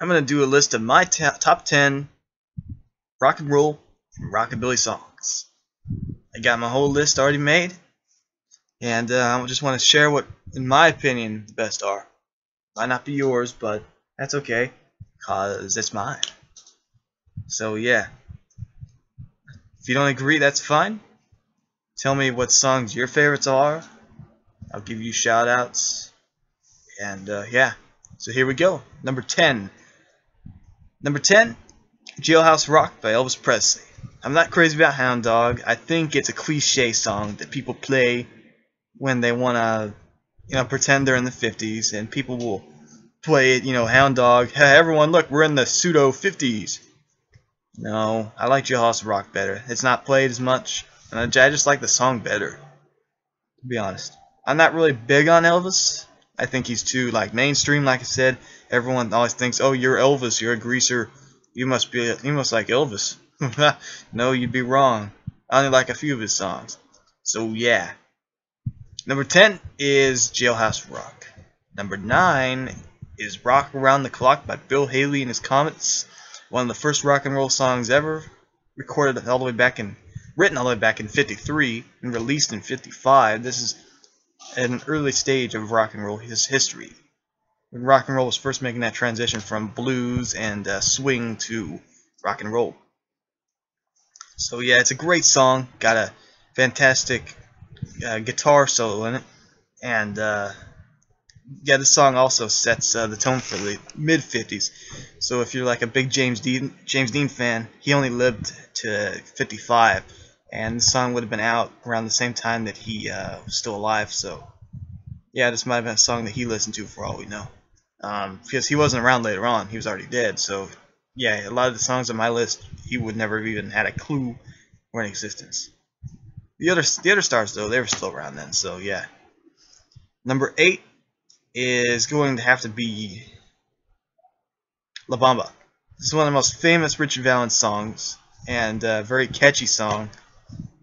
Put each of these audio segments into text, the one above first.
I'm going to do a list of my top 10 rock and roll and rockabilly songs. I got my whole list already made, and I just want to share what, in my opinion, the best are. Might not be yours, but that's okay, cause it's mine. So yeah, if you don't agree, that's fine. Tell me what songs your favorites are. I'll give you shout outs. And yeah, so here we go. Number 10. Number 10, Jailhouse Rock by Elvis Presley. I'm not crazy about Hound Dog. I think it's a cliche song that people play when they want to, pretend they're in the 50s, and people will play it, Hound Dog. Hey, everyone, look, we're in the pseudo 50s. No, I like Jailhouse Rock better. It's not played as much, and I just like the song better, to be honest. I'm not really big on Elvis. I think he's too mainstream. Like I said, everyone always thinks, "Oh, you're Elvis. You're a greaser. You must like Elvis." No, you'd be wrong. I only like a few of his songs. So yeah. Number 10 is Jailhouse Rock. Number 9 is Rock Around the Clock by Bill Haley and his Comets. One of the first rock and roll songs ever, written all the way back in '53 and released in '55. This is an early stage of rock and roll history, when rock and roll was first making that transition from blues and swing to rock and roll. So yeah, it's a great song. Got a fantastic guitar solo in it, and yeah, this song also sets the tone for the mid '50s. So if you're like a big James Dean fan, he only lived to '55. And the song would have been out around the same time that he was still alive. So, yeah, this might have been a song that he listened to for all we know. Because he wasn't around later on. He was already dead. So, yeah, a lot of the songs on my list, he would never have even had a clue were in existence. The other stars, though, they were still around then. So, yeah. Number 8 is going to have to be La Bamba. This is one of the most famous Richard Valens songs, and a very catchy song.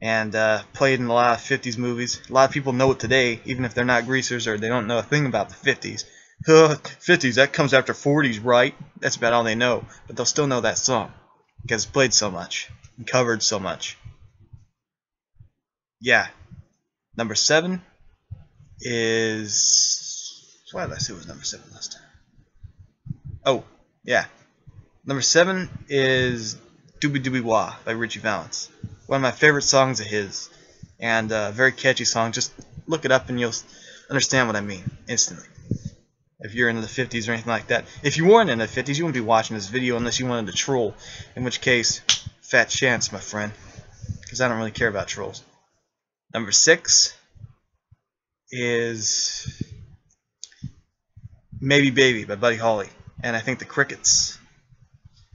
And played in a lot of 50s movies. A lot of people know it today, even if they're not greasers or they don't know a thing about the 50s. 50s, that comes after 40s, right? That's about all they know. But they'll still know that song, because it's played so much, and covered so much. Yeah. Number 7 is... Why did I say it was number 7 last time? Oh, yeah. Number 7 is Doobie Doobie Wah by Richie Valens. One of my favorite songs of his, and a very catchy song. Just look it up and you'll understand what I mean instantly. If you're into the 50s or anything like that. If you weren't in the 50s, you wouldn't be watching this video unless you wanted to troll. In which case, fat chance, my friend. Because I don't really care about trolls. Number 6 is Maybe Baby by Buddy Holly. And I think the Crickets.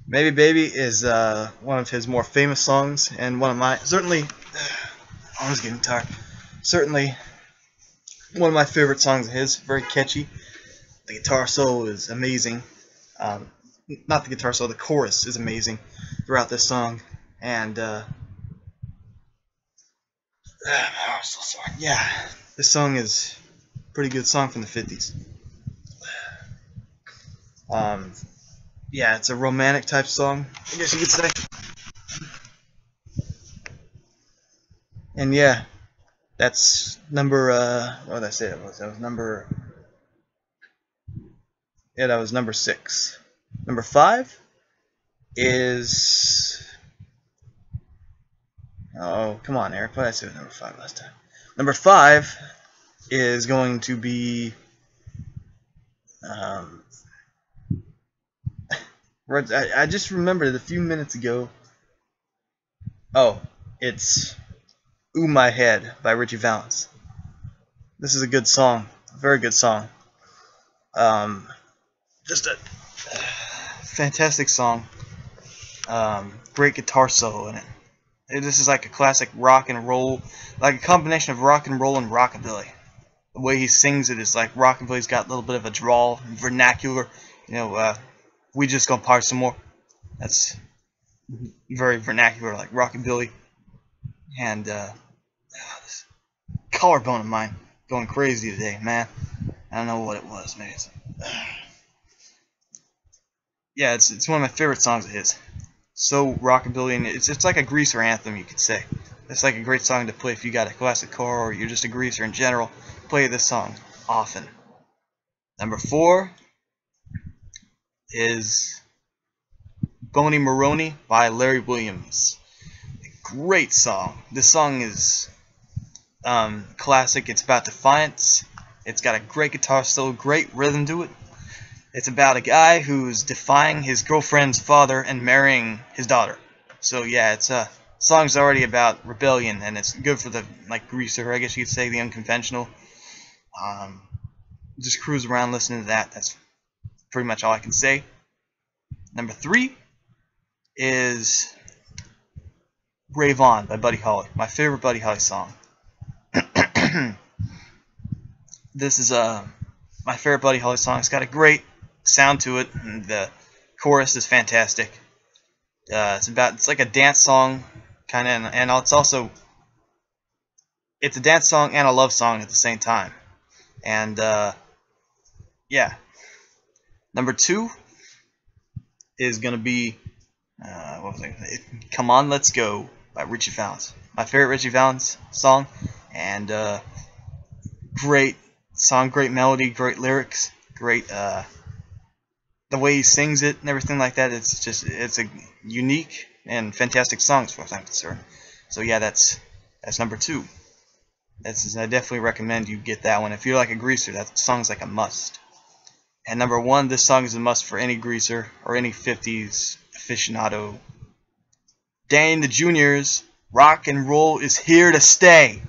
Maybe Baby is one of his more famous songs, and one of my, I was getting tired, certainly one of my favorite songs of his, very catchy. The guitar solo is amazing, not the guitar solo, the chorus is amazing throughout this song, and, oh, so sorry, yeah, this song is a pretty good song from the 50s. Yeah, it's a romantic type song, I guess you could say. And yeah, that's number, what did I say that was? That was number, yeah, that was number 6. Number 5 is, oh, come on, Eric, what did I say was number 5 last time? Number 5 is going to be, I just remembered a few minutes ago. Oh, it's Ooh My Head by Richie Valens. This is a good song, a very good song. Just a fantastic song. Great guitar solo in it. This is like a classic rock and roll, like a combination of rock and roll and rockabilly. The way he sings it is like rockabilly's got a little bit of a drawl, vernacular. We just gonna party some more. That's very vernacular, like rockabilly. And this collarbone of mine going crazy today, man. I don't know what it was, man. yeah, it's one of my favorite songs of his. So rockabilly, and it's like a greaser anthem, you could say. It's like a great song to play if you got a classic car or you're just a greaser in general. Play this song often. Number 4 is Boney Maroney by Larry Williams. Great song. This song is classic. It's about defiance. It's got a great guitar solo, great rhythm to it. It's about a guy who's defying his girlfriend's father and marrying his daughter. So yeah, it's a song's already about rebellion, and it's good for the greaser, I guess you could say, the unconventional. Just cruise around listening to that. That's pretty much all I can say. Number 3 is Rave On by Buddy Holly, my favorite Buddy Holly song. This is my favorite Buddy Holly song. It's got a great sound to it, and the chorus is fantastic. It's like a dance song kind of, and it's a dance song and a love song at the same time. And yeah, number 2 is gonna be what was it? Come On Let's Go by Richie Valens. My favorite Richie Valens song, and great song, great melody, great lyrics, great the way he sings it and everything like that. It's a unique and fantastic song as far as I'm concerned. So yeah, that's number 2. I definitely recommend you get that one. If you're like a greaser, that song's like a must. And number 1, this song is a must for any greaser or any 50s aficionado. Danny and the Juniors, Rock and Roll is Here to Stay.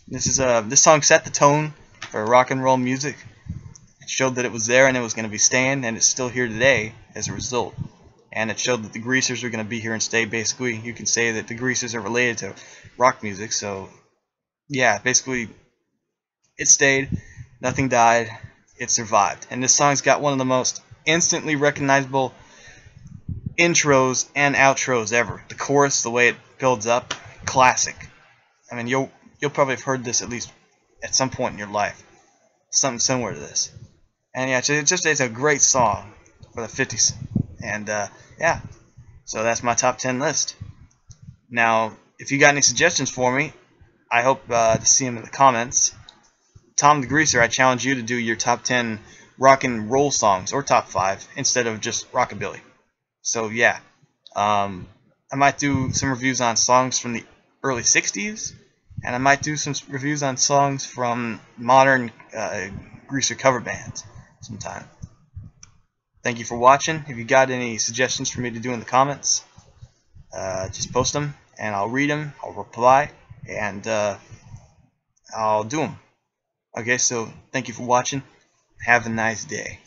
This song set the tone for rock and roll music. It showed that it was there and it was going to be staying, and it's still here today as a result. And it showed that the greasers are going to be here and stay. Basically, you can say that the greasers are related to rock music. So yeah, basically it stayed, nothing died, it survived. And this song's got one of the most instantly recognizable intros and outros ever. The chorus, the way it builds up, classic. I mean, you'll probably have heard this at least at some point in your life, something similar to this. And yeah, it's a great song for the 50s. And yeah, so that's my top 10 list. Now, if you got any suggestions for me, I hope to see them in the comments. Tom the Greaser, I challenge you to do your top 10 rock and roll songs, or top 5, instead of just rockabilly. So yeah, I might do some reviews on songs from the early 60s, and I might do some reviews on songs from modern greaser cover bands sometime. Thank you for watching. If you got any suggestions for me to do in the comments, just post them, and I'll read them, I'll reply, and I'll do them. Okay, so thank you for watching. Have a nice day.